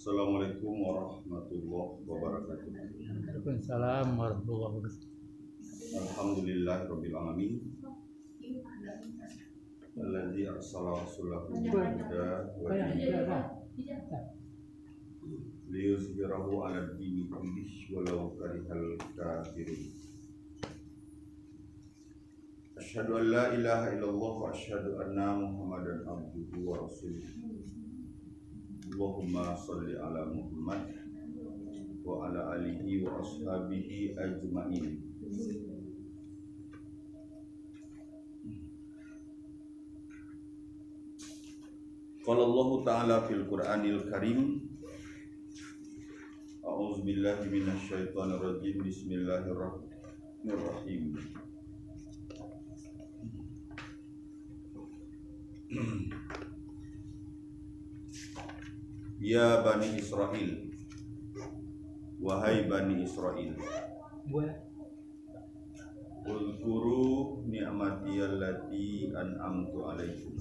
Assalamualaikum warahmatullahi wabarakatuh. Waalaikumsalam warahmatullahi wabarakatuh. Alhamdulillahirabbil alamin. Alladzi arsala rasulahu bil huda wa liyuzhirahu 'alad dini kullih walau karihal kafirun. Asyhadu an la ilaha illallah wa asyhadu anna Muhammadan abduhu wa rasuluh. Allahumma sholli ala Muhammad wa ala alihi wa ashabihi ajma'in. Qala Allah Ta'ala fil Qur'anil Karim. A'udzu billahi minasy syaithanir rajim. Bismillahirrahmanirrahim. Ya Bani Israel, wahai Bani Israel, uzkuru ni'mati allati an'amtu alaikum.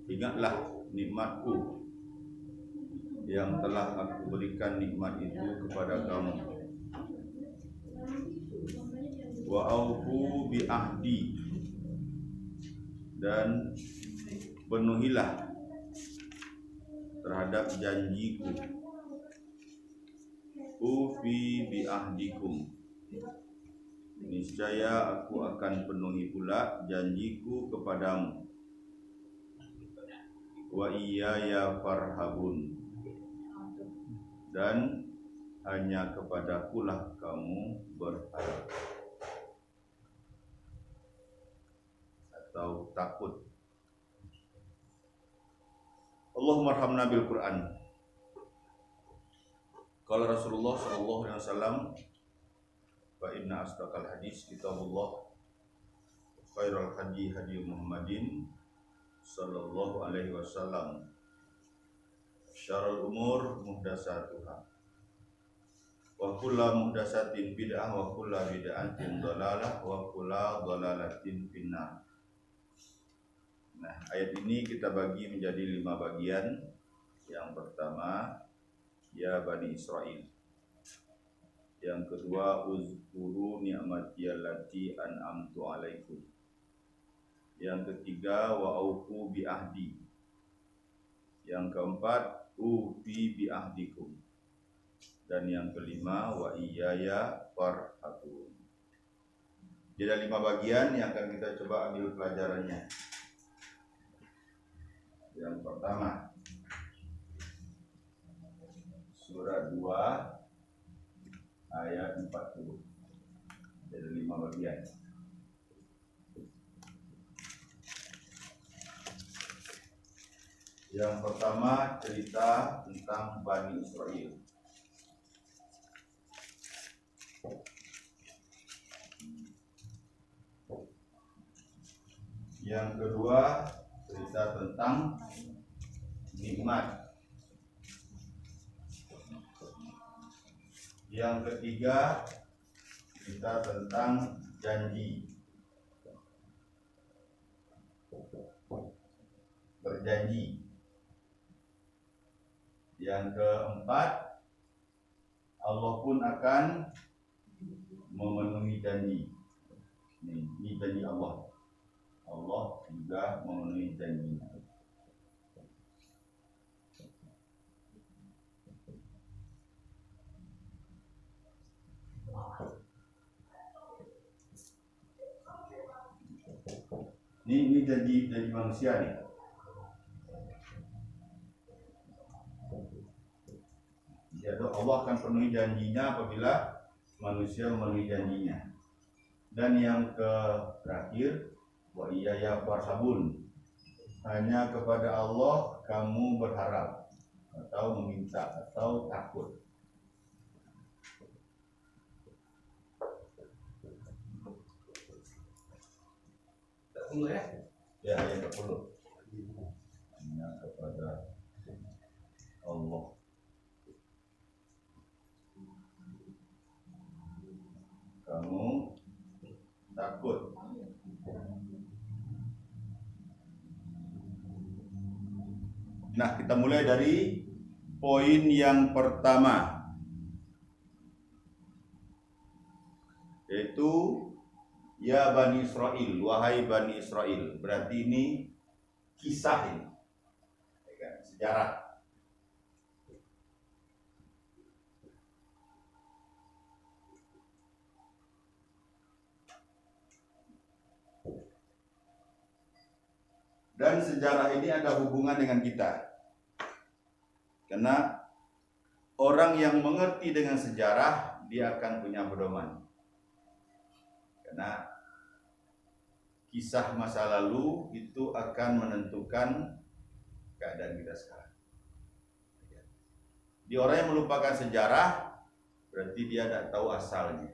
Ingatlah nikmatku yang telah aku berikan nikmat itu kepada kamu. Wa aufu bi ahdi, dan penuhilah terhadap janjiku. Ufi bi ahdikum, niscaya aku akan penuhi pula janjiku kepadamu. Wa iyaya farhabun, dan hanya kepadakulah kamu berharap atau takut. Allahumma arhamna bil Qur'an. Qala Rasulullah sallallahu alaihi wasallam, fa inna asdaqal hadis kitabullah, khairul hadi hadi Muhammadin sallallahu alaihi wasallam, syarrul umur muhdatsatuha, wa kullu muhdatsatin bid'ah, wa kullu bid'atin dhalalah, wa kullu dhalalatin finnar. Nah, ayat ini kita bagi menjadi 5 bagian. Yang pertama, ya Bani Israel. Yang kedua, uzkuru ni'mati allati an'amtu alaikum. Yang ketiga, wa aufu bi ahdi. Yang keempat, ufi bi ahdikum. Dan yang kelima, wa iyaya farhabun. Jadi ada 5 bagian yang akan kita coba ambil pelajarannya. Yang pertama, surah 2 ayat 40. Jadi 5 bagian. Yang pertama, cerita tentang Bani Israel. Yang kedua, cerita tentang nikmat. Yang ketiga, cerita tentang janji, berjanji. Yang keempat, Allah pun akan memenuhi janji. Ini janji Allah. Allah juga memenuhi janjinya. Ini janji manusia nih. Jadi Allah akan penuhi janjinya apabila manusia memenuhi janjinya. Dan yang terakhir, wa iyaya farhabun, hanya kepada Allah kamu berharap atau meminta atau takut. Ya, ayat 40. Hanya kepada Allah kamu takut. Nah, kita mulai dari poin yang pertama, yaitu ya Bani Israel, wahai Bani Israel. Berarti ini kisah ini, sejarah. Dan sejarah ini ada hubungan dengan kita. Karena orang yang mengerti dengan sejarah, dia akan punya pedoman. Karena kisah masa lalu itu akan menentukan keadaan kita sekarang. Di orang yang melupakan sejarah, berarti dia tidak tahu asalnya.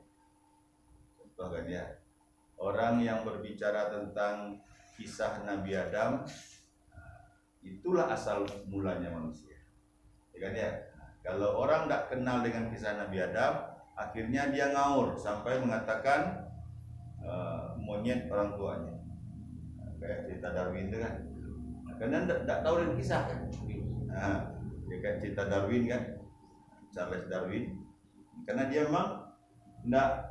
Contoh kan ya, orang yang berbicara tentang kisah Nabi Adam, itulah asal mulanya manusia. Ya kan ya? Kalau orang tidak kenal dengan kisah Nabi Adam, akhirnya dia ngaur sampai mengatakan monyet orang tuanya. Kayak cerita Darwin itu kan. Karena tidak tahu dengan kisah kan. Kayak cerita Darwin kan, Charles Darwin. Karena dia memang tidak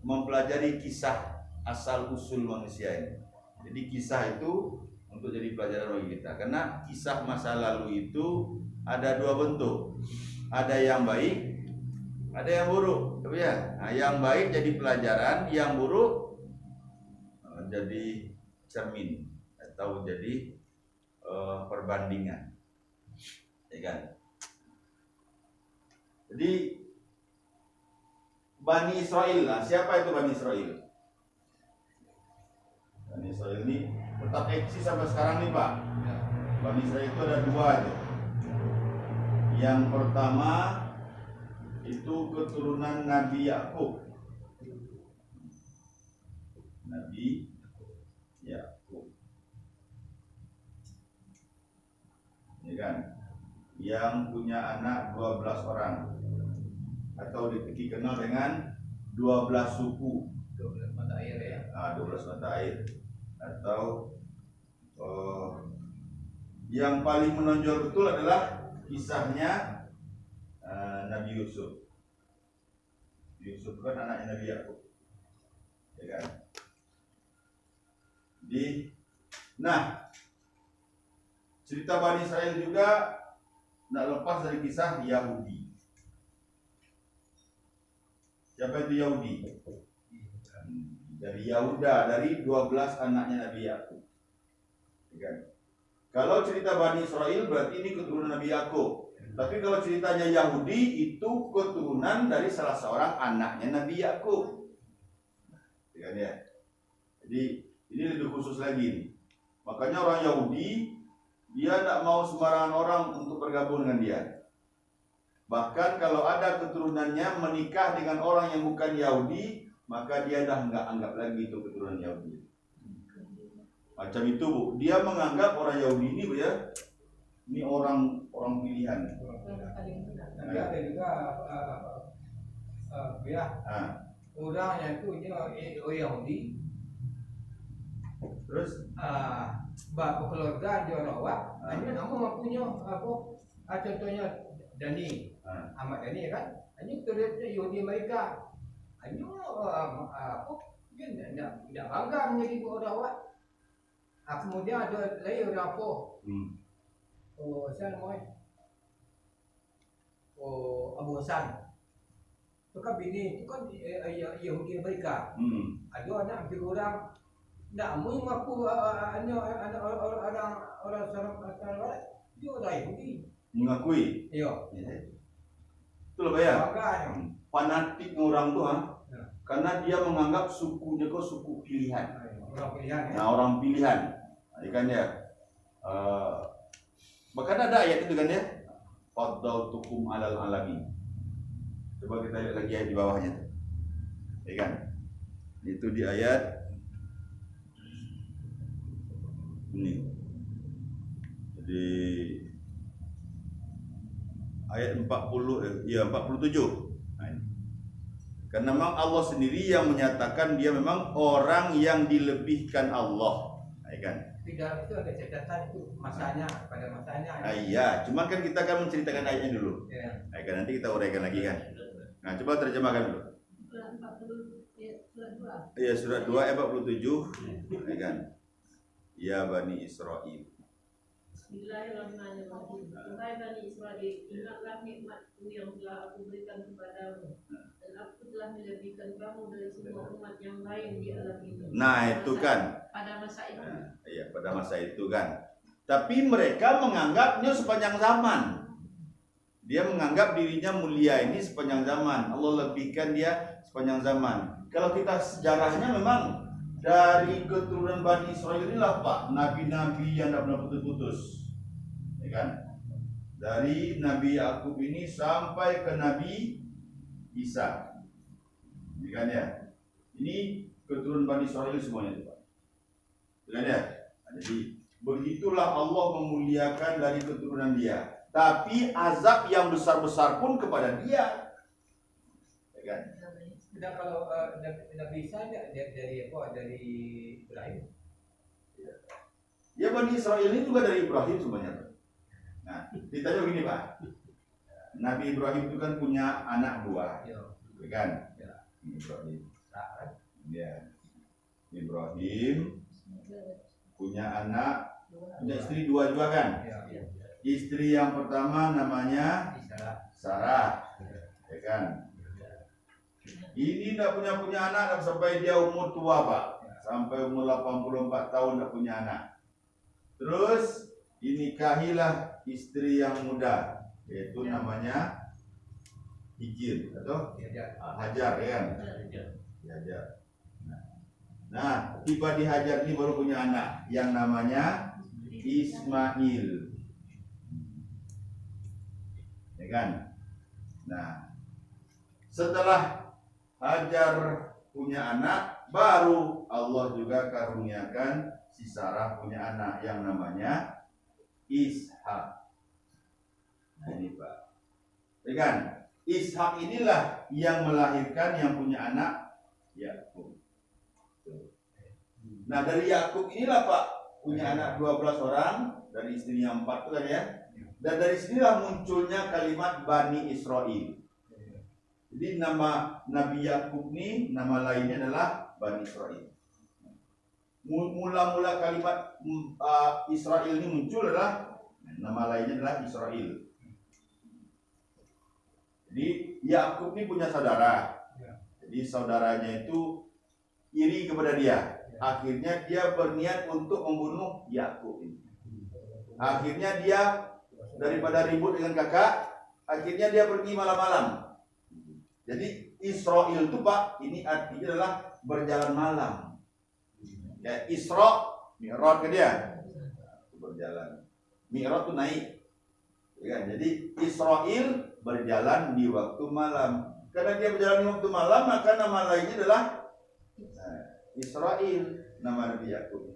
mempelajari kisah asal usul manusia ini. Jadi kisah itu untuk jadi pelajaran bagi kita. Karena kisah masa lalu itu ada dua bentuk. Ada yang baik, ada yang buruk. Ya. Nah, yang baik jadi pelajaran, yang buruk jadi cermin atau jadi perbandingan. Ya kan? Jadi Bani Israel, nah, siapa itu Bani Israel? Bani Israel ini tetap eksis sampai sekarang nih Pak. Bani Israel itu ada dua itu. Yang pertama itu keturunan Nabi Yakub. Nabi Yakub. Ya kan? Yang punya anak 12 orang. Atau dikenal dengan 12 suku. 12 mata air ya. 12 mata air. Atau yang paling menonjol betul adalah kisahnya Nabi Yusuf. Yusuf kan anaknya Nabi Yakub, ya kan? Nah, cerita Bani Israel juga tidak lepas dari kisah Yahudi. Siapa itu Yahudi? Dari Yahuda, dari 12 anaknya Nabi Yakub. Ya kan? Kalau cerita Bani Israel berarti ini keturunan Nabi Yakub. Tapi kalau ceritanya Yahudi itu keturunan dari salah seorang anaknya Nabi Yakub. Ya kan ya? Jadi ini lebih khusus lagi nih. Makanya orang Yahudi dia tidak mau sembarangan orang untuk bergabung dengan dia. Bahkan kalau ada keturunannya menikah dengan orang yang bukan Yahudi, maka dia dah nggak anggap lagi itu keturunan Yahudi. Macam itu Bu, dia menganggap orang Yahudi ini Bu ya, ini orang pilihan. Nanti ada juga ya orang yang itu Yahudi. Terus bapak keluarga dia rawat, hanya nama punya apa? Contohnya Dani, Ahmad Dani kan? Hanya terlihat Yahudi mereka. Hanya apa? Dia tidak bangga menjadi orang rawat. Kemudian ada lagi orang apa? Saya namanya Abu Hasan. Itu kan bini, itu kan Yahudi mereka. Ada anak tiga orang. Tak mau mengaku anak orang Sarawak, dia orang Yahudi. Mengakui? Iya. Itulah Pak ya. Fanatik orang tuh karena dia menganggap sukunya kok suku pilihan. Orang pilihan. Nah, orang pilihan. Nah, kan ya. Bahkan ada ayat itu kan ya. Faddaltukum alal alamin. Coba kita lihat lagi ayat di bawahnya. Ya kan? Itu di ayat ini. Jadi ayat 47. Nah, ini. Karena memang Allah sendiri yang menyatakan dia memang orang yang dilebihkan Allah. Ya kan? Di dalam itu ada catatan itu masanya, pada masanya. Iya, cuman kan kita akan menceritakan ayatnya dulu. Ya. Ya kan, nanti kita uraikan lagi kan. Nah, coba terjemahkan dulu. Iya, surat 2 ayat 47. Ya kan? Ya Bani Israel. Bismillahirrahmanirrahim. Wahai Bani Israel, ingatlah nikmatku yang telah aku berikan kepadamu, dan aku telah melebihkan kamu dari semua umat yang lain di alam ini. Nah, itu kan. Pada masa itu. Iya, pada masa itu kan. Tapi mereka menganggapnya sepanjang zaman. Dia menganggap dirinya mulia ini sepanjang zaman. Allah lebihkan dia sepanjang zaman. Kalau kita sejarahnya memang dari keturunan Bani Israel inilah Pak, nabi-nabi yang tidak pernah putus-putus. Ya kan? Dari Nabi Yakub ini sampai ke Nabi Isa. Ya kan ya? Ini keturunan Bani Israel semuanya Pak. Ya kan ya? Jadi begitulah Allah memuliakan dari keturunan dia. Tapi azab yang besar-besar pun kepada dia. Ya kan? Tidak kalau Nabi Isa dari apa? Dari Ibrahim. Ya Bani Israel ini juga dari Ibrahim semuanya. Nah, ditanya begini Pak. Nabi Ibrahim itu kan punya anak buah. Ya. Ya kan? Ya. Ibrahim. Ya. Ibrahim punya anak, punya istri dua juga kan? Ya. Istri yang pertama namanya Sarah. Ya kan? Ini tidak punya anak sampai dia umur tua Pak. Sampai umur 84 tahun tidak punya anak. Terus dinikahilah istri yang muda, yaitu namanya Hijir atau Hajar ya kan? Hajar. Nah, tiba di Hajar ini baru punya anak yang namanya Ismail. Ya kan? Nah, setelah Hajar punya anak, baru Allah juga karuniakan si Sarah punya anak yang namanya Ishak. Nah, ini Pak. Ya kan? Ishak inilah yang melahirkan yang punya anak Yakub. Nah, dari Yakub inilah Pak punya anak 12 orang dari istrinya 4 itu kan ya. Dan dari sinilah munculnya kalimat Bani Israel. Jadi nama Nabi Yakub ini nama lainnya adalah Bani Israel. Mula-mula kalimat Israel ini muncul adalah nama lainnya adalah Israel. Jadi Yakub ini punya saudara. Jadi saudaranya itu iri kepada dia. Akhirnya dia berniat untuk membunuh Yakub ini. Akhirnya dia daripada ribut dengan kakak, akhirnya dia pergi malam-malam. Jadi Israel itu Pak, ini artinya adalah berjalan malam. Ya, Isra, Mi'raj ke dia berjalan. Mi'raj itu naik. Ya, jadi Israel berjalan di waktu malam. Karena dia berjalan di waktu malam, maka nama lainnya adalah Israel, nama Nabi Yakub.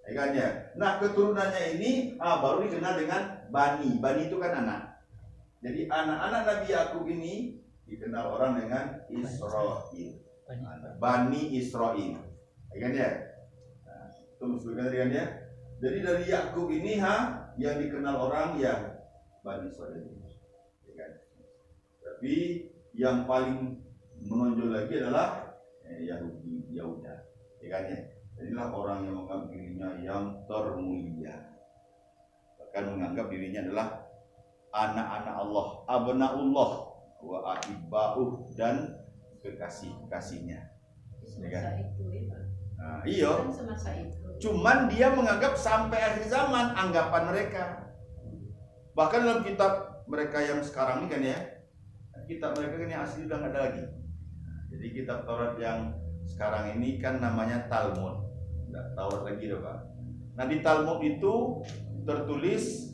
Ya kan ya? Nah, keturunannya ini baru dikenal dengan Bani. Bani itu kan anak. Jadi anak-anak Nabi Yakub ini dikenal orang dengan Israel. Bani Israel. Ya kan ya? Nah, itu maksudnya kan ya? Jadi dari Yakub ini yang dikenal orang ya Bani Israel. Ya kan? Tapi yang paling menonjol lagi adalah Yahudi, Yahuda. Ya kan ya? Inilah orang yang menganggap dirinya yang termulia. Bahkan menganggap dirinya adalah anak-anak Allah, abnaullah wa ahibba'uh, dan kekasih-kasihnya. Ya kan? Nah, iya. Cuman dia menganggap sampai akhir zaman anggapan mereka. Bahkan dalam kitab mereka yang sekarang ini kan ya, kitab mereka kan yang asli udah nggak ada lagi. Jadi kitab Taurat yang sekarang ini kan namanya Talmud. Nggak Taurat lagi deh Pak. Nah di Talmud itu tertulis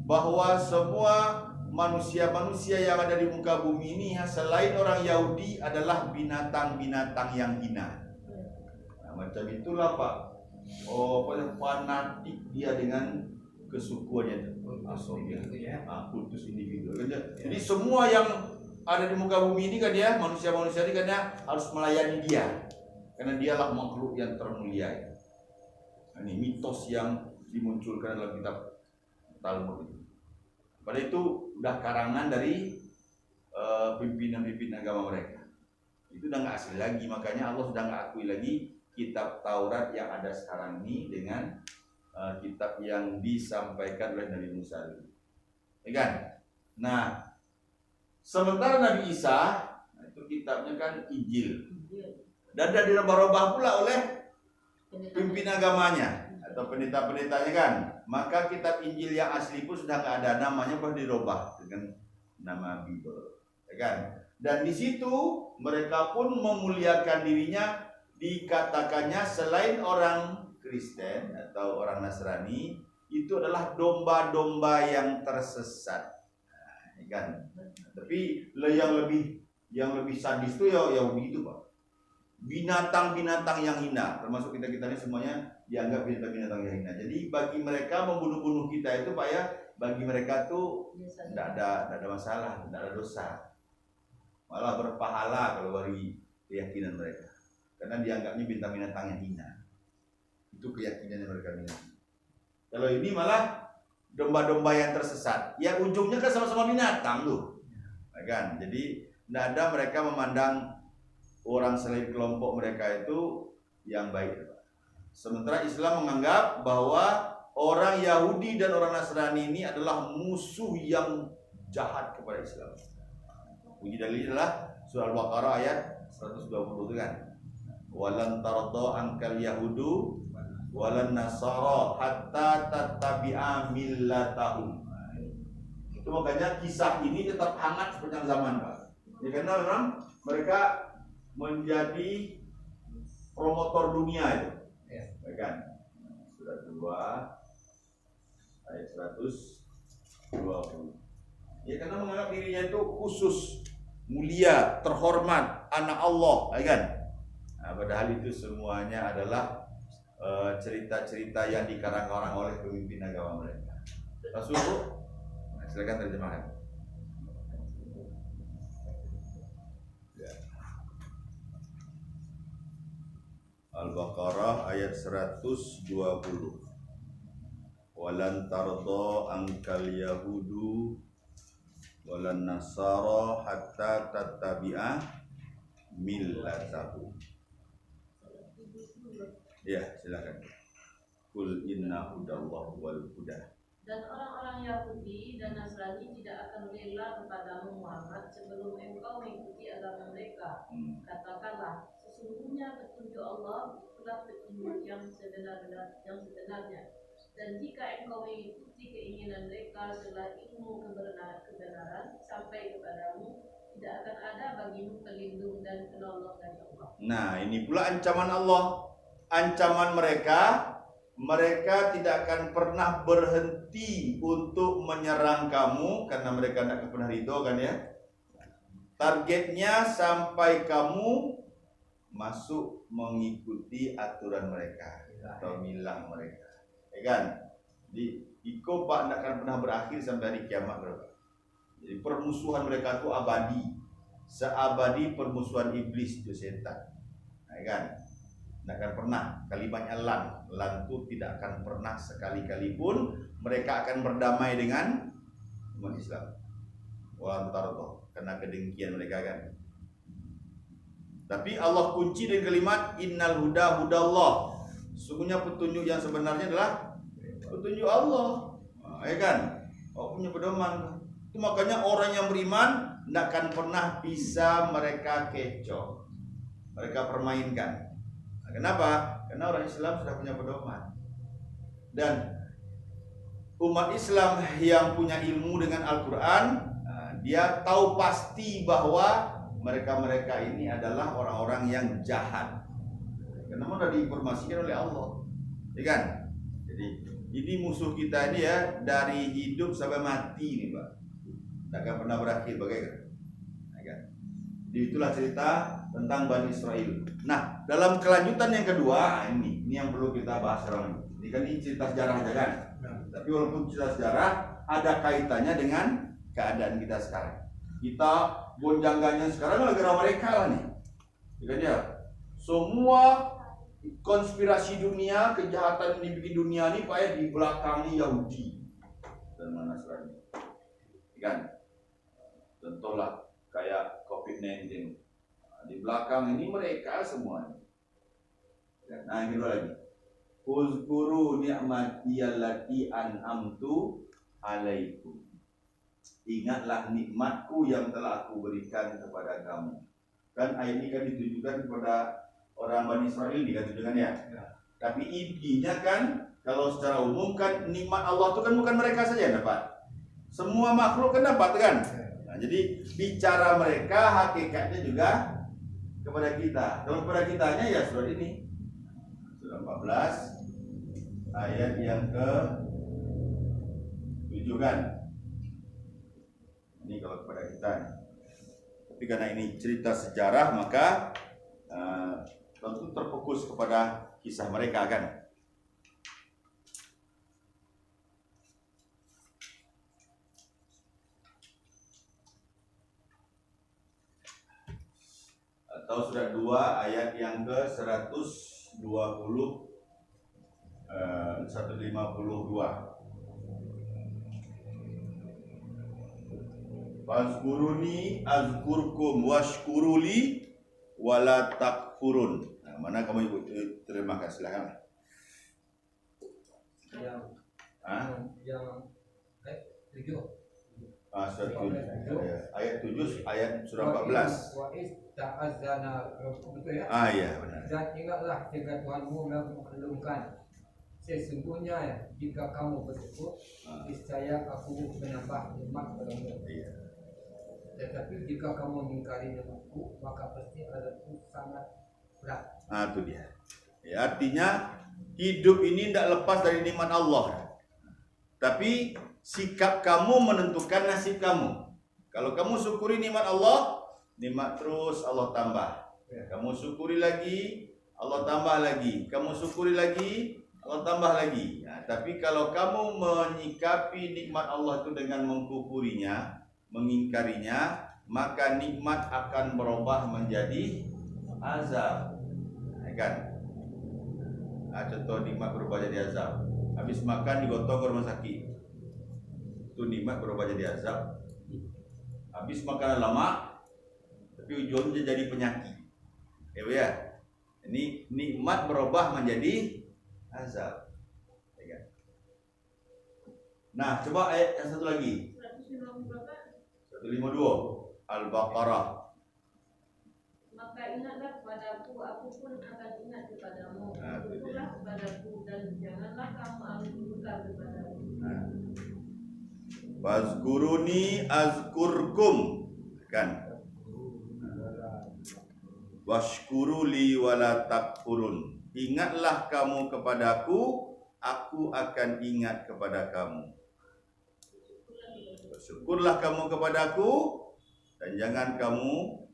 bahwa semua manusia-manusia yang ada di muka bumi ini selain orang Yahudi adalah binatang-binatang yang hina. Nah, macam itulah Pak. Fanatik dia dengan kesukuannya, kultus individu. Jadi semua yang ada di muka bumi ini kan ya, manusia-manusia ini kan ya harus melayani dia, karena dialah makhluk yang termulia. Nah, Ini mitos yang dimunculkan dalam kitab Talmud itu. Padahal itu udah karangan dari pimpinan-pimpinan agama mereka. Itu udah nggak asli lagi, makanya Allah sudah nggak akui lagi kitab Taurat yang ada sekarang ini dengan kitab yang disampaikan oleh Nabi Musa dulu. Ya kan? Nah, sementara Nabi Isa itu kitabnya kan Injil. Dan dirubah-rubah pula oleh pimpinan agamanya atau pendeta-pendetanya kan. Maka kitab Injil yang asli pun sudah nggak ada, namanya pun dirubah dengan nama Bible. Ya kan? Dan di situ mereka pun memuliakan dirinya, dikatakannya selain orang Kristen atau orang Nasrani itu adalah domba-domba yang tersesat. Nah, ya kan? Tapi yang lebih sadis itu ya begitu, Pak. Binatang-binatang yang hina, termasuk kita ini semuanya dianggap binatang-binatang yang hina. Jadi bagi mereka membunuh-bunuh kita itu, Pak ya, bagi mereka tuh tidak ada masalah, tidak ada dosa. Malah berpahala kalau bagi keyakinan mereka. Karena dianggapnya binatang-binatang yang hina. Itu keyakinan yang mereka miliki. Kalau ini malah domba-domba yang tersesat. Ya ujungnya kan sama-sama binatang tuh. Ya kan? Jadi tidak ada mereka memandang orang selain kelompok mereka itu yang baik. Sementara Islam menganggap bahwa orang Yahudi dan orang Nasrani ini adalah musuh yang jahat kepada Islam. Puji dalilnya adalah surah Al-Baqarah ayat 120 itu kan. Walan tarda ankal yahudu walan nasara hatta tattabi'a millatahum. Itu makanya kisah ini tetap hangat sepanjang zaman, Pak. Ya, karena memang mereka menjadi promotor dunia itu. Ya kan? Surat 2 ayat 120. Ya karena menganggap dirinya itu khusus, mulia, terhormat, anak Allah, ya kan? Nah, padahal itu semuanya adalah cerita-cerita yang dikarang-karang oleh pemimpin agama mereka. Rasul, nah, silakan terjemahkan. Ya. Al-Baqarah ayat 120. Walan tarda ankal yahudu walan nasara hatta tattabi'a millatahu. Ya, silakan. Kul inna hudallahu wal huda. Dan orang-orang Yahudi dan Nasrani tidak akan rela kepadamu Muhammad sebelum engkau mengikuti agama mereka. Katakanlah, sesungguhnya petunjuk Allah itulah petunjuk yang sebenarnya. Dan jika engkau mengikuti keinginan mereka setelah ilmu kebenaran sampai kepadamu, tidak akan ada bagimu pelindung dan penolong dari Allah. Nah, ini pula ancaman Allah. Ancaman mereka tidak akan pernah berhenti untuk menyerang kamu karena mereka tidak pernah ridho kan ya. Targetnya sampai kamu masuk mengikuti aturan mereka atau milah mereka, ya kan? Di iko Pak tidak akan pernah berakhir sampai hari kiamat, berapa? Jadi permusuhan mereka itu abadi, seabadi permusuhan iblis itu setan, ya kan? Tidak akan pernah, kalimatnya lan itu tidak akan pernah sekali-kali pun mereka akan berdamai dengan umat Islam. Walan tardo, karena kedengkian mereka kan. Tapi Allah kunci dengan kalimat innal huda hudallah. Sungguhnya petunjuk yang sebenarnya adalah petunjuk Allah, ya kan? Oh, punya pedoman. Itu makanya orang yang beriman tidak akan pernah bisa mereka kecoh, mereka permainkan. Kenapa? Karena orang Islam sudah punya pedoman. Dan umat Islam yang punya ilmu dengan Al-Quran, dia tahu pasti bahwa mereka-mereka ini adalah orang-orang yang jahat. Karena sudah diinformasikan oleh Allah, ya kan? Jadi ini musuh kita ini ya, dari hidup sampai mati nih, Pak. Tidak akan pernah berakhir, bagaimana? Itulah cerita tentang Bani Israel. Nah, dalam kelanjutan yang kedua, ini yang perlu kita bahas sekarang. Ini kan ini cerita sejarah aja kan. Tapi walaupun cerita sejarah, ada kaitannya dengan keadaan kita sekarang. Kita gonjang-ganjang sekarang gara-gara mereka lah nih. Jadi ya, semua konspirasi dunia, kejahatan yang dibikin dunia ini payah di belakangnya Yahudi dan Nasrani. Kan? Contohlah kayak COVID-19. Di belakang ini mereka semuanya. Nah, yang kedua lagi. Uzkuru ni'mati allati an'amtu alaikum. Ingatlah nikmatku yang telah aku berikan kepada kamu. Kan ayat ini kan ditujukan kepada orang Bani Israel, ditujukan ya. Tapi intinya kan kalau secara umum kan nikmat Allah itu kan bukan mereka saja yang dapat. Semua makhluk kan dapat kan. Nah, jadi bicara mereka hakikatnya juga kepada kita. Kalau kepada kitanya ya surat ini. Surah 14 ayat yang ke-7 kan. Ini kalau kepada kita. Tapi karena ini cerita sejarah maka tentu terfokus kepada kisah mereka kan. Atau surat 2 ayat yang ke-152. Fazkuruni azkurkum washkuruli wala takfurun. Nah, mana kamu ibu terima kasih silakan. Yang 7. Surat 7 ayat 7 ayat surah 14. Wa ista'azana rabbukum, betul ya? Iya benar. Dan ingatlah jika Tuhanmu memaklumkan sesungguhnya jika kamu bersyukur niscaya aku menambah nikmat padamu. Iya. Tetapi jika kamu mengingkari nikmatku maka pasti azabku sangat berat. Itu dia. Ya, artinya hidup ini tidak lepas dari nikmat Allah. Tapi sikap kamu menentukan nasib kamu. Kalau kamu syukuri nikmat Allah, nikmat terus Allah tambah. Kamu syukuri lagi, Allah tambah lagi. Kamu syukuri lagi, Allah tambah lagi. Ya, tapi kalau kamu menyikapi nikmat Allah itu dengan mengkufurinya, mengingkarinya, maka nikmat akan berubah menjadi azab. Ya kan? Nah, contoh nikmat berubah jadi azab. Habis makan digotong ke rumah sakit. Itu nikmat berubah jadi azab. Habis makan lama, tapi ujungnya jadi penyakit. Ya. Ini nikmat berubah menjadi azab. Ya kan? Nah, coba ayat yang satu lagi. 152 Al-Baqarah. Maka ingatlah kepadaku, aku pun akan ingat kepadamu. Syukurlah kepadaku dan janganlah kamu ambil luka kepadaku. Wazkuruni azkurkum, kan? Washkuruli wala takfurun. Ingatlah kamu kepadaku, aku akan ingat kepada kamu. Syukurlah kamu kepadaku dan jangan kamu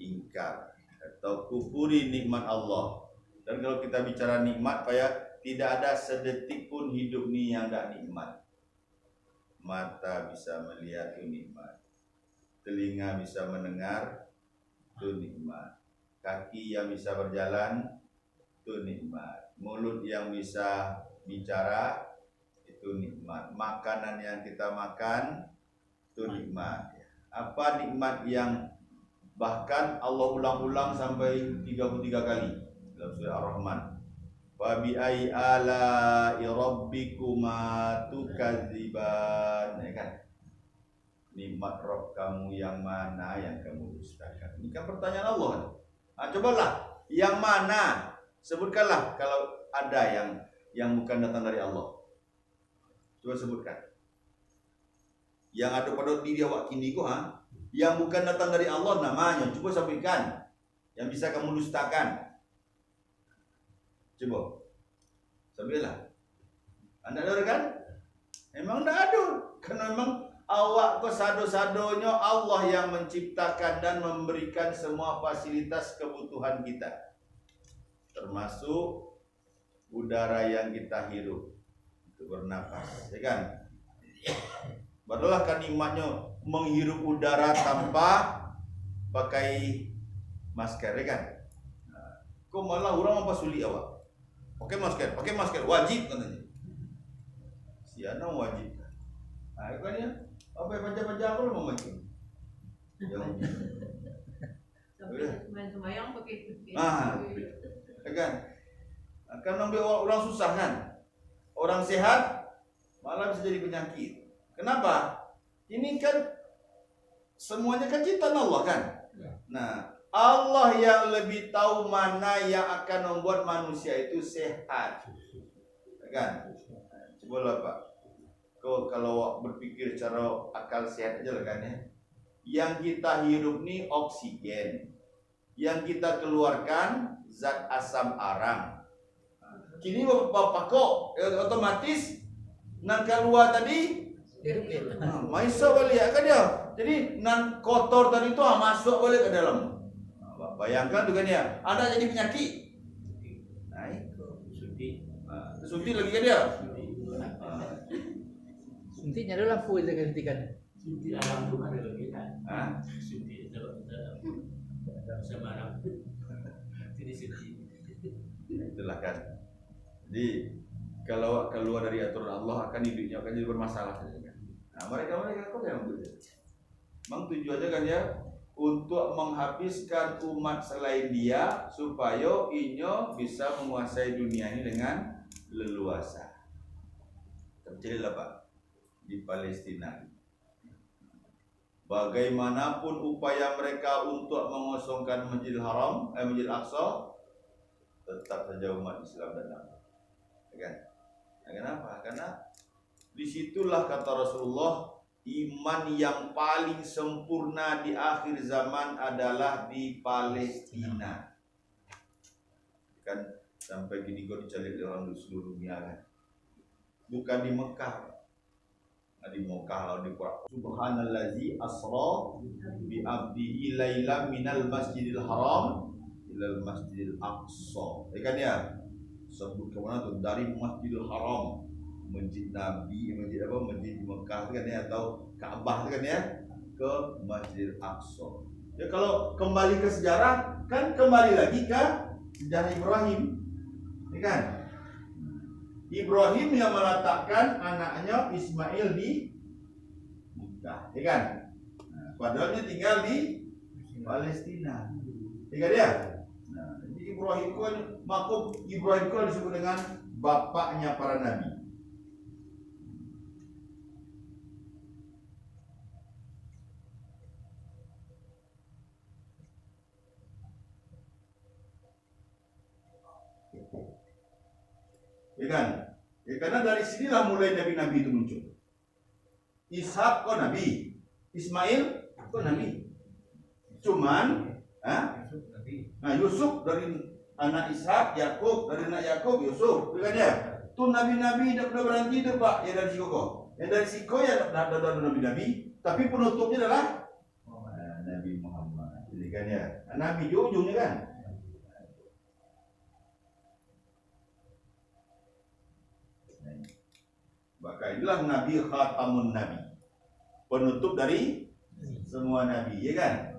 ingkar atau kufuri nikmat Allah. Dan kalau kita bicara nikmat, tidak ada sedetik pun hidup ni yang tak nikmat. Mata bisa melihat itu nikmat, telinga bisa mendengar itu nikmat, kaki yang bisa berjalan itu nikmat, mulut yang bisa bicara itu nikmat, makanan yang kita makan itu nikmat. Apa nikmat yang bahkan Allah ulang-ulang sampai 33 kali dalam surah Ar-Rahman? Wa bi ai ala'i rabbikuma tukadziban. Ya kan? Nikmat Rabb kamu yang mana yang kamu dustakan? Ini kan pertanyaan Allah. Cobalah yang mana? Sebutkanlah kalau ada yang bukan datang dari Allah. Coba sebutkan. Yang ada pada diri awak kini ko yang bukan datang dari Allah namanya. Coba sampaikan. Yang bisa kamu dustakan. Coba. Sampailah. Anda ada kan? Memang tidak ada. Karena memang awak kesado-sadonya Allah yang menciptakan dan memberikan semua fasilitas kebutuhan kita. Termasuk udara yang kita hirup. Bernapas, ya kan? Barulah kan nikmatnya menghirup udara tanpa pakai masker, ya kan? Kok malah orang mempersulit awak? Pakai masker, wajib katanya. Si anak wajib. Nah, kan ya, apa yang panjang-panjang aku mau wajib. Sampai main sembahyang pakai Kan? Akan ambil orang susah kan? Orang sehat malah bisa jadi penyakit. Kenapa? Ini kan semuanya kan ciptaan Allah kan? Nah, Allah yang lebih tahu mana yang akan membuat manusia itu sehat. Kan? Coba Pak. Kau kalau berpikir secara akal sehat aja lah kan ya. Yang kita hirup nih oksigen. Yang kita keluarkan zat asam arang. Kini bapak kok otomatis nan keluar tadi masuk balik kan dia. Jadi nan kotor tadi itu masuk balik ke dalam. Bayangkan tuh kan ya, Anda jadi penyakit. Naik suntik lagi kan dia. Suntiknya ada lampu itu gantikan. Suntik alam itu kan ada kita. Suntik sembarang. Jadi suntik. Itulah kan. Jadi kalau keluar dari aturan Allah akan hidupnya akan jadi bermasalah. Nah, mereka kok yang begitu. Memang tujuannya kan ya untuk menghabiskan umat selain dia supaya inyo bisa menguasai dunia ini dengan leluasa. Terjadilah Pak di Palestina. Bagaimanapun upaya mereka untuk mengosongkan Masjidil Haram, Masjidil Aqsa, tetap saja umat Islam datang. Kan? Nah, kenapa? Karena disitulah kata Rasulullah, iman yang paling sempurna di akhir zaman adalah di Palestina. Kan sampai gini kok dicari orang di seluruh dunia kan. Bukan di Mekah. Nah, di Mekah di Quran. Subhanallazi asra bi abdihi lailan minal masjidil haram ilal masjidil aqsa. Ya kan ya? Sebut kemana tuh? Dari Masjidil Haram, Masjid Nabi, Masjid apa? Masjid Mekah kan ya, atau Ka'bah kan ya, ke Masjidil Aqsa. Ya kalau kembali ke sejarah, kan kembali lagi ke sejarah Ibrahim, ya kan? Ibrahim yang meletakkan anaknya Ismail di Mekah, ya kan? Nah, padahal dia tinggal di Palestina, ya kan ya? Nah, jadi Ibrahim kan makum Ibrahim itu disebut dengan bapaknya para nabi. Ya kan? Ya, karena dari sinilah mulai nabi-nabi itu muncul. Ishak kok nabi, Ismail kok nabi. Cuman, nah Yusuf dari anak Ishak, Yakub dari anak Yakub, Yusuf, bukan ya? Tuh nabi-nabi tidak pernah berhenti itu Pak, ya dari Siko. Ya dari Siko ya ada nabi-nabi, tapi penutupnya adalah Nabi Muhammad. Jadi kan ya, nabi ujungnya kan. Maka inilah Nabi Khatamun Nabi, penutup dari semua nabi, ya kan?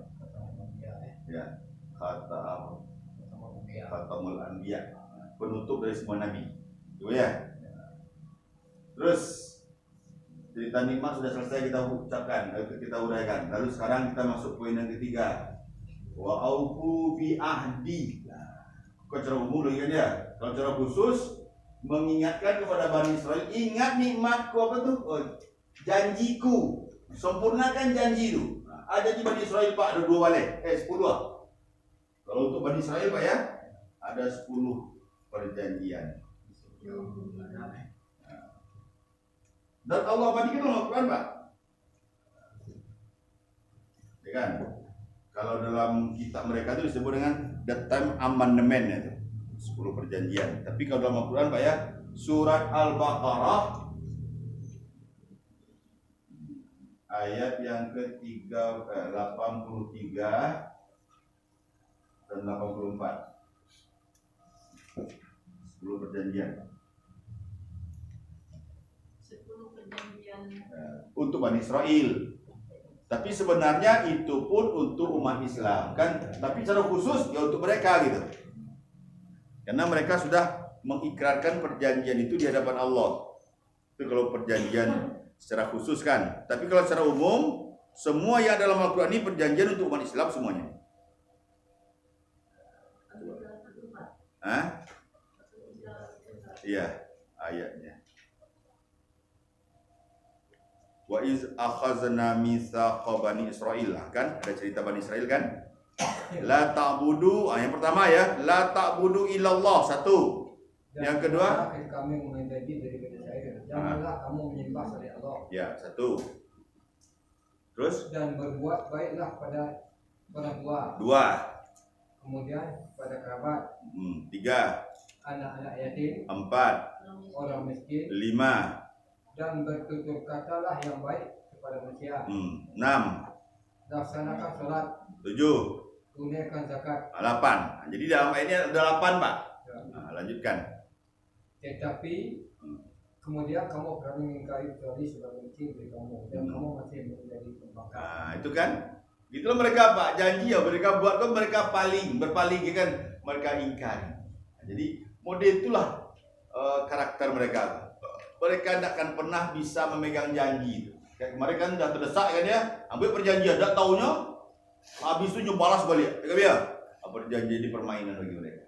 Ya, Khatamul Anbiya, penutup dari semua nabi. Itu ya. Terus cerita nikmat sudah selesai kita ucapkan, kita uraikan. Lalu sekarang kita masuk poin yang ketiga. Wa aufu bi ahdi. Kalau cara umum lagi kan ya. Kalau cara khusus mengingatkan kepada Bani Israel, ingat nikmatku apa tuh? Oh, janjiku. Sempurnakan janji itu. Ada di Bani Israel Pak ada 2 balik, 10 lah. Kalau untuk Bani Israel Pak ya, ada 10 perjanjian. Dan Allah abadikan dalam Al-Quran Pak. Ya kan? Kalau dalam kitab mereka itu disebut dengan the time amendment itu 10 perjanjian. Tapi kalau dalam Al-Quran Pak ya, surat Al-Baqarah ayat yang ke-83 dan 84. 10 perjanjian. 10 perjanjian Untuk Bani Israel. Tapi sebenarnya itu pun untuk umat Islam kan. Tapi secara khusus ya untuk mereka gitu. Karena mereka sudah mengikrarkan perjanjian itu di hadapan Allah. Itu kalau perjanjian secara khusus kan. Tapi kalau secara umum, semua yang dalam Al-Quran ini perjanjian untuk umat Islam semuanya. Hah? Iya, ayatnya. Wa iz akhazna mitsaqa bani Israil, kan? Ada cerita Bani Israel kan? La ta'budu, yang pertama ya, la ta'budu illallah, satu. Yang kedua, kami menjadi daripada saya. Janganlah kamu menyembah selain Allah. ya, satu. Terus Dan berbuat baiklah pada orang tua. dua, Kemudian pada kerabat, tiga, anak-anak yatim, empat, orang miskin, lima, dan bertutur katalah yang baik kepada manusia. enam, Laksanakan sholat, tujuh, tunaikan zakat. delapan. Jadi dalam ayatnya ada 8, Pak. Nah, lanjutkan. Tetapi kemudian kamu berani mengingkari kecuali sebagai kecil dari kamu dan kamu masih menjadi pembangkang. Nah, itu kan. Gitulah mereka, Pak. Janji ya mereka buat kan, mereka berpaling kan, mereka ingkari. Nah, jadi model itulah karakter mereka. Mereka tidak akan pernah bisa memegang janji itu. Kayak kemarin kan sudah terdesak kan ya, ambil perjanjian, tidak taunya habis itu balas balik. Ya, apa perjanjian di permainan bagi mereka.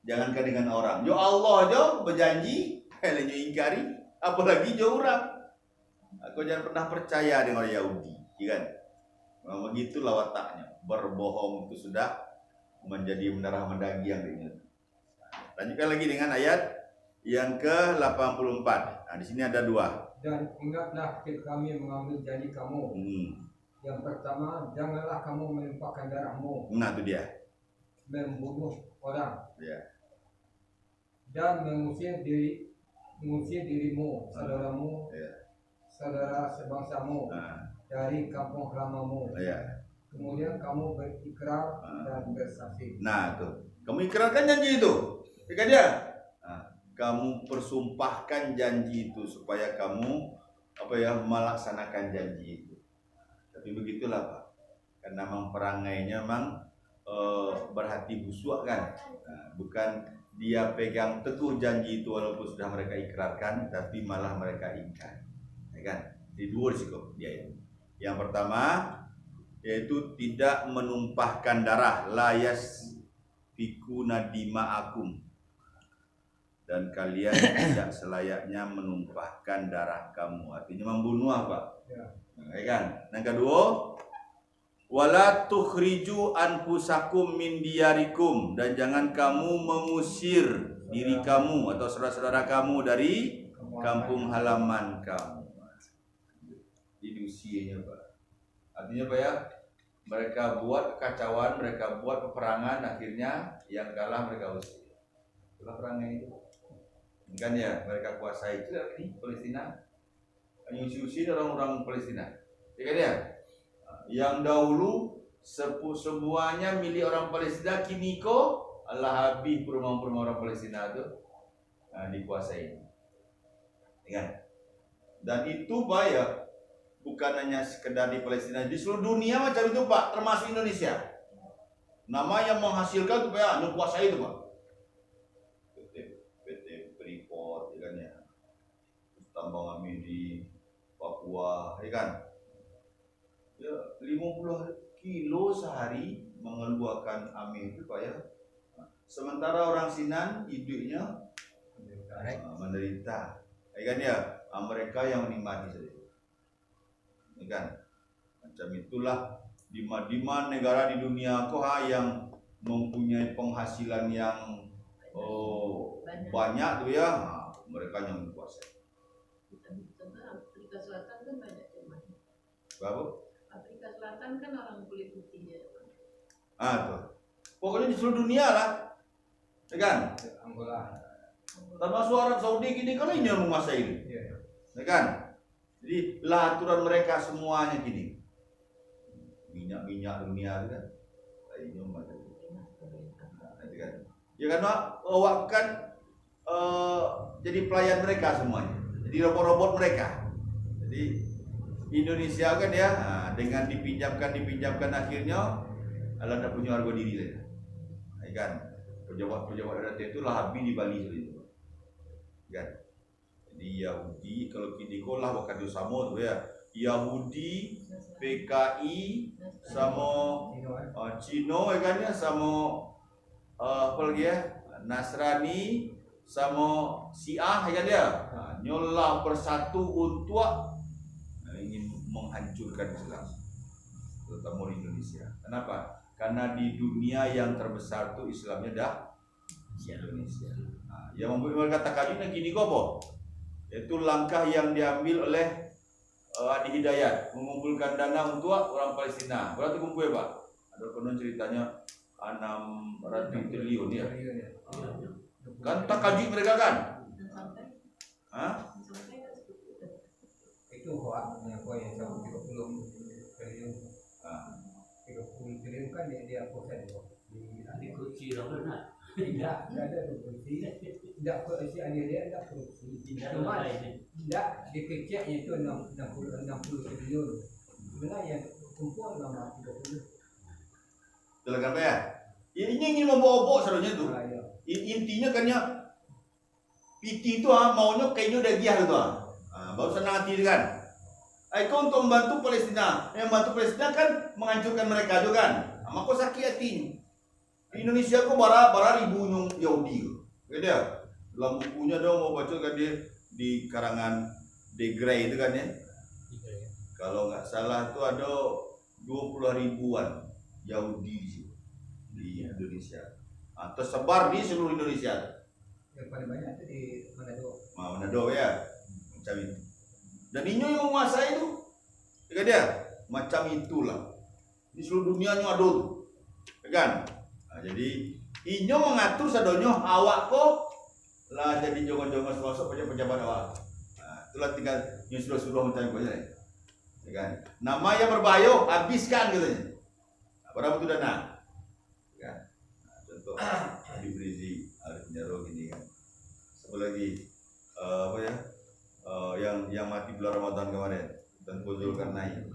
Jangankan dengan orang, yo Allah aja berjanji, kalian ingkari, apalagi jo orang. Aku jangan pernah percaya dengan orang Yahudi, ya kan? Memang begitulah wataknya. Berbohong itu sudah menjadi mendarah mendaging yang diingat. Lanjutkan lagi dengan ayat yang ke-84. Nah, di sini ada dua. Dan ingatlah ketika kami mengambil janji kamu. Yang pertama, janganlah kamu melimpahkan darahmu. Nah, itu dia. Membunuh orang. Ya. Dan mengusir dirimu, saudaramu, saudara sebangsamu dari kampung halamanmu. Kemudian kamu berikrar dan bersaksi. Nah, tuh. Kamu ikrarkan janji itu. Ya dia. Nah, kamu persumpahkan janji itu supaya kamu melaksanakan janji itu. Tapi begitulah, Pak. Karena memang perangainya memang berhati busuk kan. Nah, bukan dia pegang teguh janji itu walaupun sudah mereka ikrarkan, tapi malah mereka ingkar, ya kan? Di dua risiko dia itu. Yang pertama yaitu tidak menumpahkan darah, layas fikuna dima'akum, dan kalian tidak selayaknya menumpahkan darah kamu, artinya membunuh apa? Ya kan? Yang kedua, wala tukhriju anfusakum min diyarikum, dan jangan kamu mengusir diri kamu atau saudara-saudara kamu dari kampung halaman kamu. Ini usianya, Pak. Artinya Pak ya, mereka buat kekacauan, mereka buat peperangan, akhirnya yang kalah mereka usir. Itulah perangai itu. Kan ya, mereka kuasai itu di Palestina. Usi-usi orang-orang Palestina. Ya kan ya? Yang dahulu semuanya milik orang Palestina, kini kok Allah habis perumahan-perumahan orang Palestina itu dikuasai, ya. Dan itu Pak ya, bukan hanya sekedar di Palestina, di seluruh dunia macam itu Pak, termasuk Indonesia. Nama yang menghasilkan itu Pak ya, menguasai itu Pak. PT Freeport, ya kan ya. Tambang kami di Papua, ya kan. Ya, 50 kilo sehari mengeluarkan amin itu Pak ya. Sementara orang Sinan hidupnya menderita. Ya kan ya, mereka yang menikmati saja. Ya kan? Macam itulah di negara di dunia yang mempunyai penghasilan yang banyak tuh ya, mereka yang menguasai. Afrika Selatan kan banyak teman. Berapa? Afrika Selatan kan orang kulit putihnya. Tuh. Pokoknya di seluruh dunia lah. Ya kan? Angola. Termasuk Arab Saudi gini kan ini yang menguasai ini. Ya kan? Jadi lah aturan mereka semuanya gini. Minyak dunia kan. Ini macam itu. Kan? Ya karena awak kan jadi pelayan mereka semuanya. Jadi robot-robot mereka. Jadi Indonesia kan ya, dengan dipinjamkan akhirnya Allah tidak punya harga diri saja. Ya kan? pejabat-pejabat RT itu lah habis di Bali itu. Kan? Jadi Yahudi kalau kini kolah bukan di sama tu ya. Yahudi, PKI sama Cino kan ya, sama apa lagi ya? Nasrani sama Syiah kan dia. Nyolah bersatu untuk ingin menghancurkan Islam, terutama di Indonesia. Kenapa? Karena di dunia yang terbesar itu Islamnya dah Indonesia. Yang membuat mereka katakan gini kok apa? Itu langkah yang diambil oleh Adi Hidayat mengumpulkan dana untuk orang Palestina. Berapa kumpul ya Pak? Ada konon ceritanya 600 triliun ya. Kan tak kaji mereka kan? Itu hoak yang sama 30 triliun. 30 triliun kan dia proses Di kursi apa nak? tidak ada korupsi, tidak korupsi dia tidak korupsi, cuma tidak dikeceknya itu 60 triliun, sebenarnya kumpul 30. Betul kan Pak ya? Ini ingin membawa-bawa sebenarnya tuh. Intinya kan ya PT itu maunya kayaknya udah giah gitu baru senang hati kan. Kau untuk membantu Palestina, yang membantu Palestina kan menghancurkan mereka juga kan. Maka sakit hatinya. Di Indonesia kok bara ribu Yahudi. Gitu ya. Dalam bukunya dong mau baca kan dia di karangan De Grey itu kan ya. Kalau nggak salah itu ada 20 ribuan Yahudi di situ di Indonesia. Tersebar di seluruh Indonesia. Yang paling banyak itu di Manado. Manado ya. Macam itu. Dan ini yang menguasai itu. Ya dia macam itulah. Di seluruh dunia ada tuh. Kan? Jadi inyo mengatur sadonyo awak kok lah jadi jongon-jongon masuk pejabat awak. Itulah tinggal yang suruh-suruh macam apa ya. Kan? Nama yang berbahaya habiskan katanya. Berapa tu dana? Kan? Contoh Habib Rizik, Arif Jaro gini kan. Satu lagi apa ya? Yang mati bulan Ramadan kemarin dan Zulkarnain.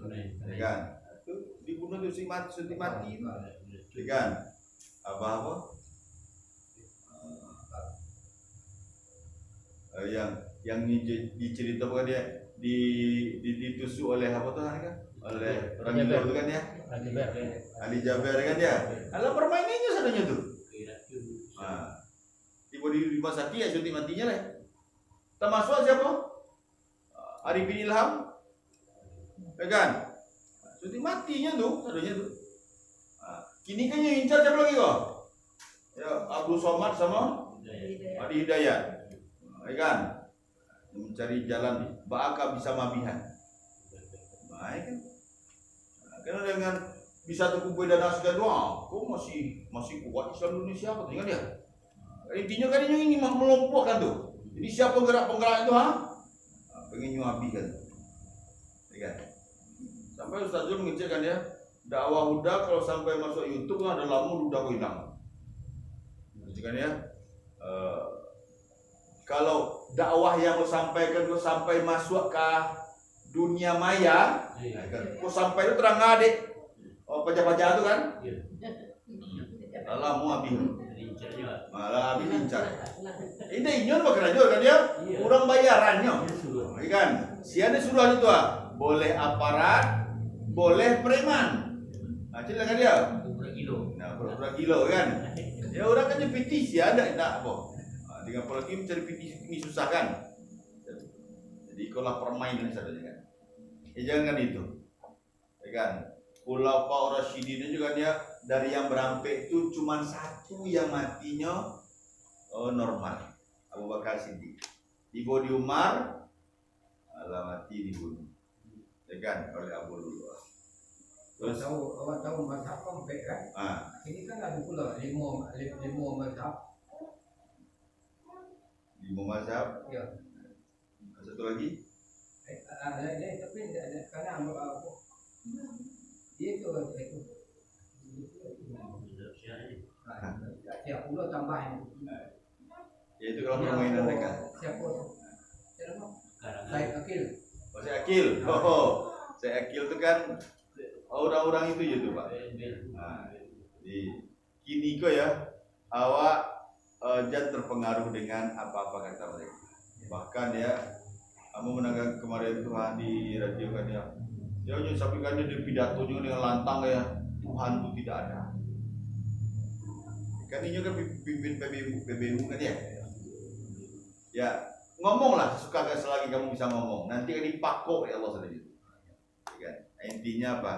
Kan? Itu dibunuh tu sunti mati. Kan? Apa yang diceritakan dia ditusuk oleh apa tuh kan oleh orang Indo itu kan ya Ali Jaber kan ya kalau permainannya sadanya tuh tiba di rumah sakit ya suntik matinya lah termasuk siapa Arifin Ilham ya kan suntik matinya tuh sadanya tuh. Kini kan yang incar siapa lagi kok? Ya Abdul Somad sama Adi Hidayat. Ya kan? Mencari jalan bakal bisa mabihan. Baik kan? Karena dengan bisa terkumpul dana sekian doang, kok masih kuat Islam Indonesia apa tinggal dia? Intinya kan ini ingin melompokkan tuh. Jadi siapa penggerak itu pengen nyuabikan. Ya kan? Sampai Ustaz Zul mengecekkan ya. Dakwah Huda kalau sampai masuk YouTube ada lamu udah hilang. Jadi kan ya, kalau dakwah yang mau sampaikan itu sampai masuk ke dunia maya, kok sampai itu terang adik, pajak-pajak itu kan? Lamu habis, malah habis incar. Ini inyon bakal aja kan dia, kurang bayarannya, kan? Siapa suruh itu boleh aparat, boleh preman. Cila kan dia? Berapa kilo kan? Ya orang kan jadi sih ada tak apa. Dengan apalagi mencari PT ini susah kan? Jadi kalau permainan saja kan. Jangan itu. Ya kan? Khulafaur Rasyidin juga dia dari yang berampek itu cuma satu yang matinya normal. Abu Bakar Siddiq. Ibu di Umar mati dibunuh. Ya kan? Oleh Abu Lu'lu'ah. Terus awak tahu mazhab komplek kan? Ini kan ada pula lima mazhab. 5 mazhab. Ya. Satu lagi? Tapi karena apa? Dia itu. Siap pula tambahan. Ya itu kalau permainan mereka. Siapa? Saya Akil. Saya Akil. Saya Akil itu kan orang-orang itu ya tuh Pak. Di kini kok ya awak jangan terpengaruh dengan apa-apa kata mereka. Bahkan ya, kamu menanggapi kemarin Tuhan di radio kan ya, dia hanya sampaikan dia pidatonya dengan lantang ya, Tuhan itu tidak ada. Kan ini juga pimpin PBU kan ya. Ya, ngomonglah sesuka selagi kamu bisa ngomong. Nanti kan dipakok ya Allah sudah gitu. Ya, intinya apa?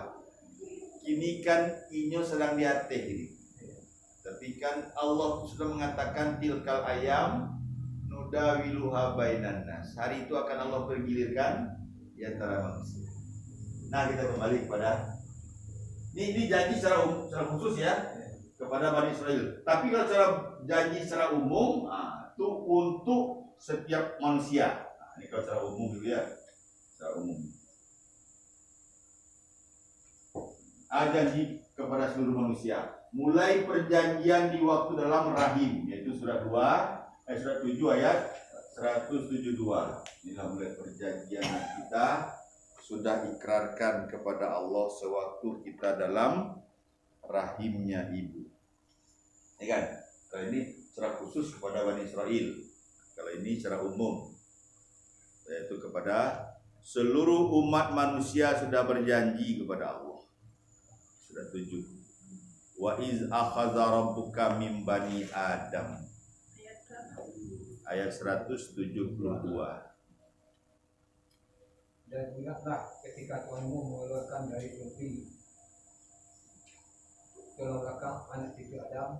Kini kan inyo sedang diatih ini. Tapi kan Allah sudah mengatakan tilkal ayam nudawiluha bainan nas. Hari itu akan Allah pergilirkan di antara manusia. Nah, kita kembali kepada ini janji secara khusus ya kepada Bani Israel. Tapi kalau secara janji secara umum, itu untuk setiap manusia. Nah, ini kalau secara umum gitu ya, secara umum. Janji kepada seluruh manusia. Mulai perjanjian di waktu dalam rahim, yaitu surat 7 ayat 172. Inilah mulai perjanjian yang kita sudah ikrarkan kepada Allah sewaktu kita dalam rahimnya ibu. Ini kan? Kalau ini secara khusus kepada Bani Israel. Kalau ini secara umum, yaitu kepada seluruh umat manusia sudah berjanji kepada Allah. Sudah 7. Wa iz akhadha rabbuka min bani Adam. Ayat 172. Dan ingatlah ketika Tuhanmu mengeluarkan dari negeri tulang belakang anak cucu Adam,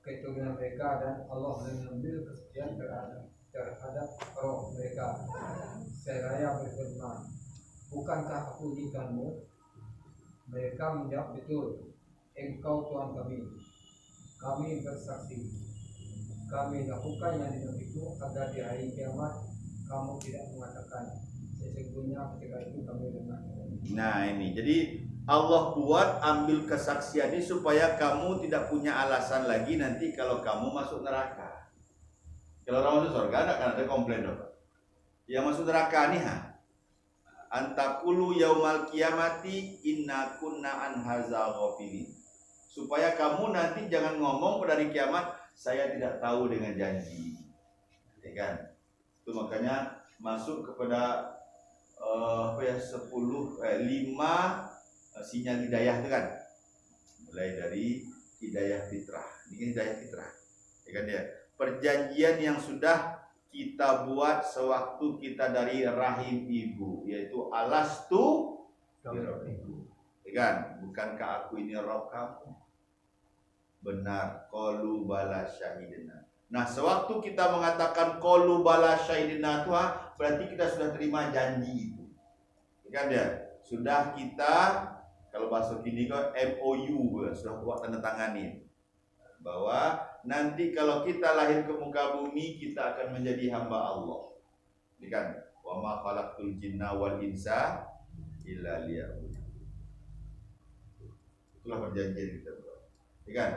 keturunan mereka, dan Allah mengambil kesekian terhadap roh mereka. Seraya berfirman, bukankah aku izinkanmu? Mereka menjawab, betul, Engkau Tuhan kami. Kami bersaksi, kami lakukan yang dimaksud itu agar di hari kiamat kamu tidak mengatakan sesungguhnya ketika itu kami dengar. Nah ini, jadi Allah buat ambil kesaksian ini supaya kamu tidak punya alasan lagi nanti kalau kamu masuk neraka. Kalau orang masuk surga tidak akan ada komplain dong. Yang masuk neraka nih antakulu yaumal kiamati inna kunna an hadza ghafilin. Supaya kamu nanti jangan ngomong pada hari kiamat saya tidak tahu dengan janji. Ya kan? Itu makanya masuk kepada 5 sinyal hidayah itu kan. Mulai dari hidayah fitrah. Ini hidayah fitrah. Ya kan ya? Perjanjian yang sudah kita buat sewaktu kita dari rahim ibu, yaitu alastu birabbikum. Ya kan? Bukankah aku ini Rabb kamu? Benar, qalu bala syahidina. Nah, sewaktu kita mengatakan qalu bala syahidina itu berarti kita sudah terima janji itu. Ya kan ya? Sudah kita, kalau bahasa kini kok MOU, sudah buat tanda tangani bahwa nanti kalau kita lahir ke muka bumi kita akan menjadi hamba Allah. Ya kan? Wa ma khalaqtul jinna wal insa illa liya'budun. Itulah perjanjian kita buat. Ya kan?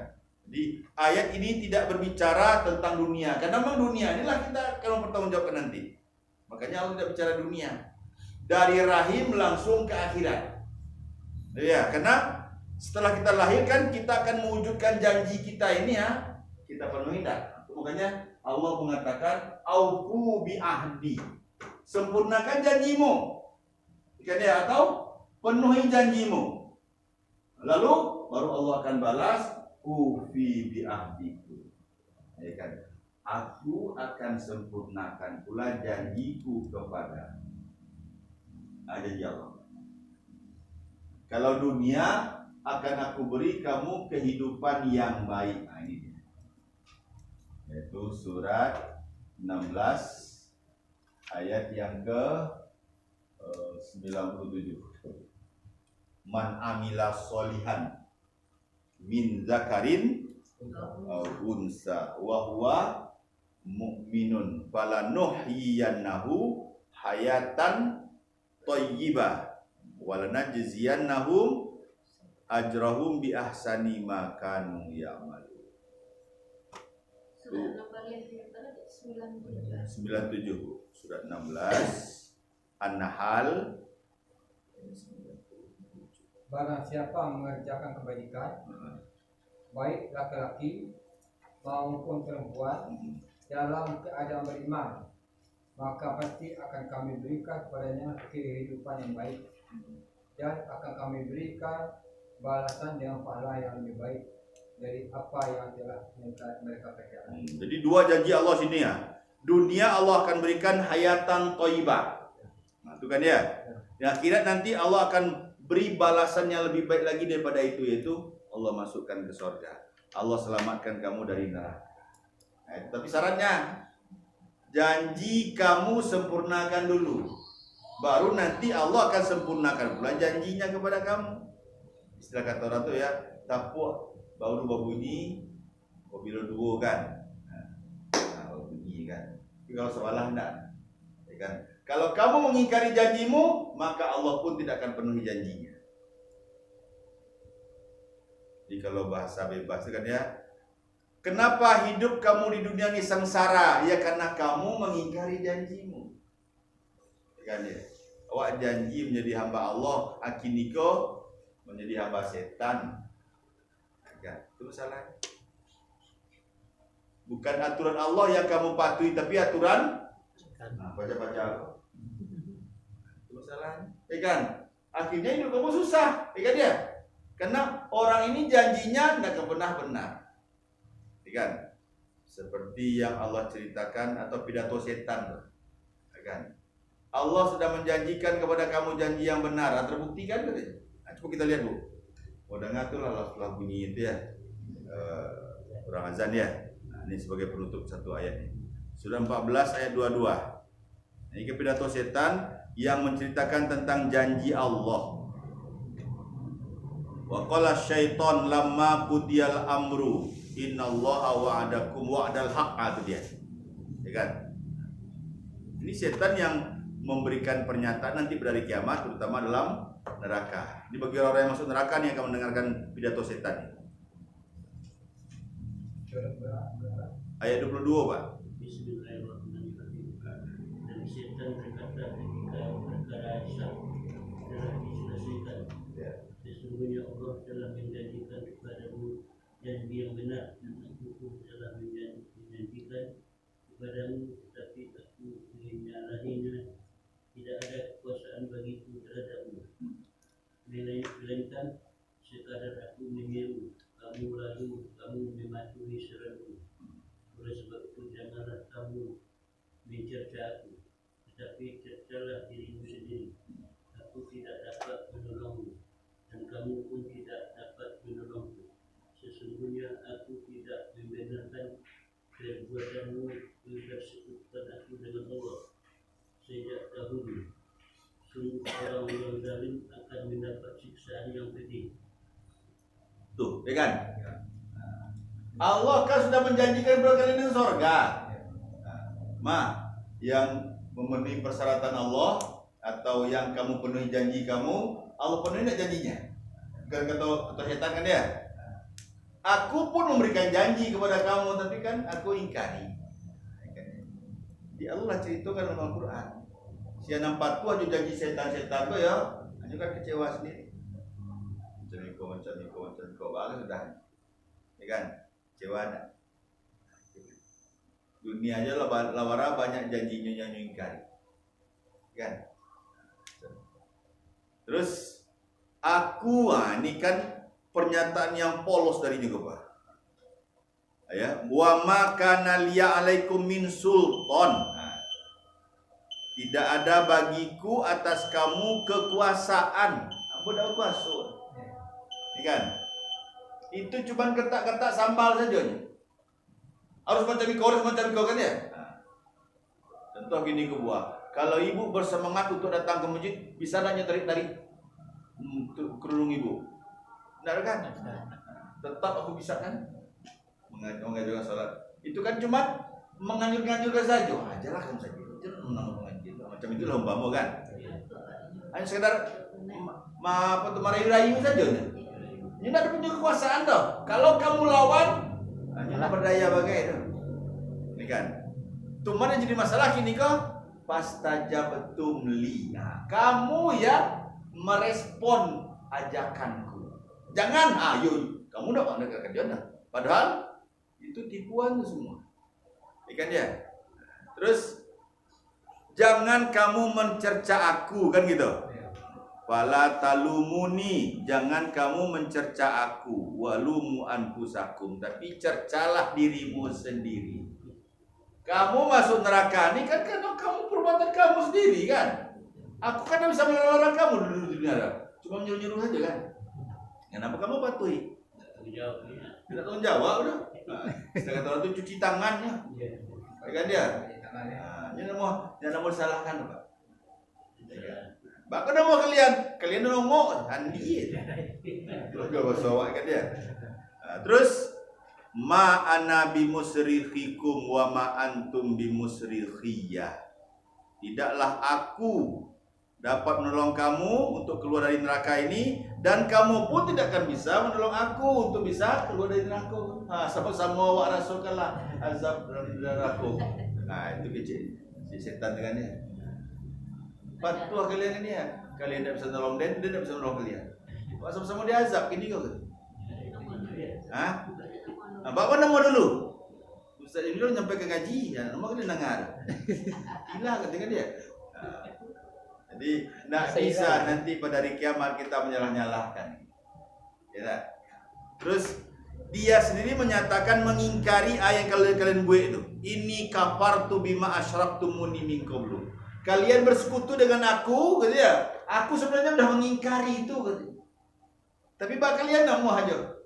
Jadi ayat ini tidak berbicara tentang dunia, karena memang dunia inilah kita akan mempertanggungjawabkan nanti. Makanya Allah tidak bicara dunia. Dari rahim langsung ke akhirat. Ya, karena setelah kita lahir kan kita akan mewujudkan janji kita ini ya, kita penuhi tak. Makanya Allah mengatakan aufu bi ahdi. Sempurnakan janjimu. Kan ya, atau penuhi janjimu. Lalu baru Allah akan balas ufi bi ahdiku. Ya kan? Aku akan sempurnakan pula janjiku kepada. Janji Allah. Kalau dunia akan aku beri kamu kehidupan yang baik. Nah, ini dia. Yaitu surat 16 ayat yang ke 97. Man amila solihan min zakarin unsa wa huwa mu'minun falanuhyiyannahu hayatan thayyibah walanajziyannahum ajrahum bi ahsani ma kanu ya'malun. Surat 97 surat 16 An-Nahl. Barang siapa mengerjakan kebaikan baik laki-laki maupun perempuan dalam keadaan beriman, maka pasti akan kami berikan kepadanya kehidupan yang baik dan akan kami berikan balasan dengan pahala yang lebih baik dari apa yang telah mereka kerjakan. Jadi dua janji Allah sini ya. Dunia Allah akan berikan hayatan thayyibah. Nah, itu kan ya. Di akhirat nanti Allah akan beri balasan yang lebih baik lagi daripada itu, yaitu Allah masukkan ke surga. Allah selamatkan kamu dari neraka. Nah, tapi syaratnya janji kamu sempurnakan dulu. Baru nanti Allah akan sempurnakan pula janjinya kepada kamu. Istilah kata orang tuh ya, tapuk baru bunyi, bila dua kan. Nah, bunyi kan. Tapi kalau sebalah enggak. Ya kan? Kalau kamu mengingkari janjimu, maka Allah pun tidak akan penuhi janjinya. Jadi kalau bahasa bebas kan ya, kenapa hidup kamu di dunia ini sengsara? Ya karena kamu mengingkari janjimu. Kan ya? Awak janji menjadi hamba Allah, akiniko menjadi hamba setan. Kan? Itu salah. Bukan aturan Allah yang kamu patuhi, tapi aturan baca-baca. Itu masalahnya. Ya kan? Akhirnya hidup kamu susah. Ya kan ya? Karena orang ini janjinya tidak pernah benar. Ya kan? Seperti yang Allah ceritakan atau pidato setan. Ya kan? Allah sudah menjanjikan kepada kamu janji yang benar. Terbukti kan? Nah, coba kita lihat Bu. Oh, dengar tuh lah setelah bunyi itu ya. Orang azan ya. Nah, ini sebagai penutup satu ayat ini. Surah 14 ayat 22. Ini pidato setan yang menceritakan tentang janji Allah. Wa qala syaiton lamma qudiyal amru innallaha wa'adakum wa'dal haqq. Itu dia. Ya kan? Ini setan yang memberikan pernyataan nanti pada hari kiamat, terutama dalam neraka. Ini bagi orang yang masuk neraka nih akan mendengarkan pidato setan. Ayat 22, Pak. Bismillahirrahmanirrahim. Dan setan berkata ketika perkara Islam telah diselesaikan, sesungguhnya Allah telah menjanjikan kepadamu janji yang benar, dan aku pun telah menjanjikan kepadamu, tetapi aku menyalahinya. Tidak ada kekuasaan bagiku terhadapmu, melainkan sekadar aku menyeru kamu lalu kamu mematuhi seruanku. Oleh sebab itu janganlah kamu mencerca aku, tetapi cercalah dirimu sendiri. Aku tidak dapat menolongmu, dan kamu pun tidak dapat menolongku. Sesungguhnya aku tidak membenarkan perbuatanmu mempersekutukan aku dengan Allah sejak dahulu. Sungguh orang-orang zalim akan mendapat siksaan yang pedih. Tuh, ya kan? Allah kan sudah menjanjikan kepada kalian surga. Yang memenuhi persyaratan Allah atau yang kamu penuhi janji kamu, Allah penuhi tidak janjinya? Bukan kata setan kan ya? Aku pun memberikan janji kepada kamu, tapi kan aku ingkari. Di Allah ceritakan dalam Al-Quran. Si nampak tu aja janji setan-setan tu ya, hanya kan kecewa sendiri. Mencari-kau, bagus sudah. Ya kan? Kecewa tak? Dunia aja lawara banyak janjinya yang ingkari. Kan? Terus aku, ini kan pernyataan yang polos dari juga Pak. Ya, wa ma kana liya alaikum min sultan. Tidak ada bagiku atas kamu kekuasaan. Ampun dah kuasa. Ya kan? Itu cuma kertak-kertak sambal saja. Harus macam kau kan ya? Contoh gini ke buah. Kalau ibu bersemangat untuk datang ke masjid, bisa nanya tarik-tarik kerudung ibu. Benar kan? Tetap aku bisa kan? Mengajukan salat. Itu kan cuma menganjur-anjurkan saja. Ajalah kamu saja. Jangan menanggung menganjur. Macam itulah umpama kan? Hanya sekedar merayu-rayu saja. Ini tidak ada punya kekuasaan toh. Kalau kamu lawan, hanya berdaya bagai itu. Ini kan? Cuma yang jadi masalah kini kok fastajabatum li. Kamu yang merespon ajakanku. Jangan, ayo Kamu nak ke jannah. Padahal itu tipuan semua. Ikan dia. Terus jangan kamu mencerca aku, kan gitu. Fala talumuni, jangan kamu mencerca aku, walumu anfusakum, tapi cercalah dirimu sendiri. Kamu masuk neraka ini kan karena kamu perbuatan kamu sendiri kan. Aku kan tidak bisa melarang kamu dulu di dunia, cuma nyuruh-nyuruh aja kan. Kenapa kamu patuhi? Tidak tanggung jawab udah. Sedangkan orang itu cuci tangannya, kan dia. Jangan mau disalahkan, Pak. Bahkan mau kalian nongok andi. Kalau bahasa kan dia. Terus ma ana bimusrikhikum wa ma antum bimusrikhiyah. Tidaklah aku dapat menolong kamu untuk keluar dari neraka ini, dan kamu pun tidak akan bisa menolong aku untuk bisa keluar dari neraka. Sama-sama wa rasulkallah azab neraka. Itu kecil. Si setan dengannya. Patuh kalian ini ya. Kalian tidak bisa menolong dia tidak bisa menolong kalian. Sama-sama diazab gini kok. Bapak nama dulu. Ustaz ini dulu nyampe ke ngaji, ya nama kalian dengar. Gila ketika dia. Jadi tidak bisa nanti pada hari kiamat kita menyalah-nyalahkan. Ya. Terus dia sendiri menyatakan mengingkari ayat yang kalian buat itu. Ini kafartu bima asyraktumuni min qablu. Kalian bersekutu dengan aku, gitu ya. Aku sebenarnya sudah mengingkari itu, gitu. Tapi bak kalian tidak mau hajar.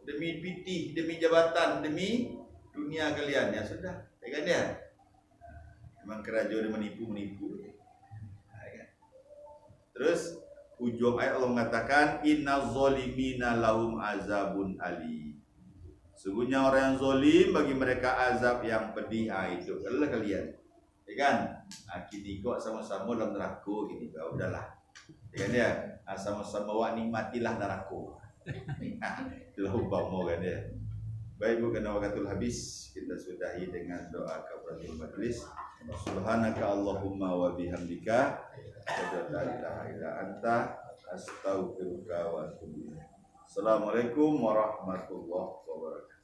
Demi pitih, demi jabatan, demi dunia kalian, ya sudah. Ya kan ya? Memang kerajaan menipu-menipu. Terus ujung ayat Allah mengatakan innaz zalimina lahum azabun ali. Sungguhnya orang yang zalim bagi mereka azab yang pedih. Itu adalah kalian. Ya kan? Kini kok sama-sama dalam neraka gini. Udahlah. Ya kan ya? Sama-sama wak nikmatilah neraka. Itulah umpama kan ya. Baik, bukan wakatul habis, kita sudahi dengan doa kafaratul majlis. Subhanaka Allahumma wa bihamdika asyhadu an la ilaha illa anta astaghfiruka wa atubu ilaik. Assalamualaikum warahmatullahi wabarakatuh.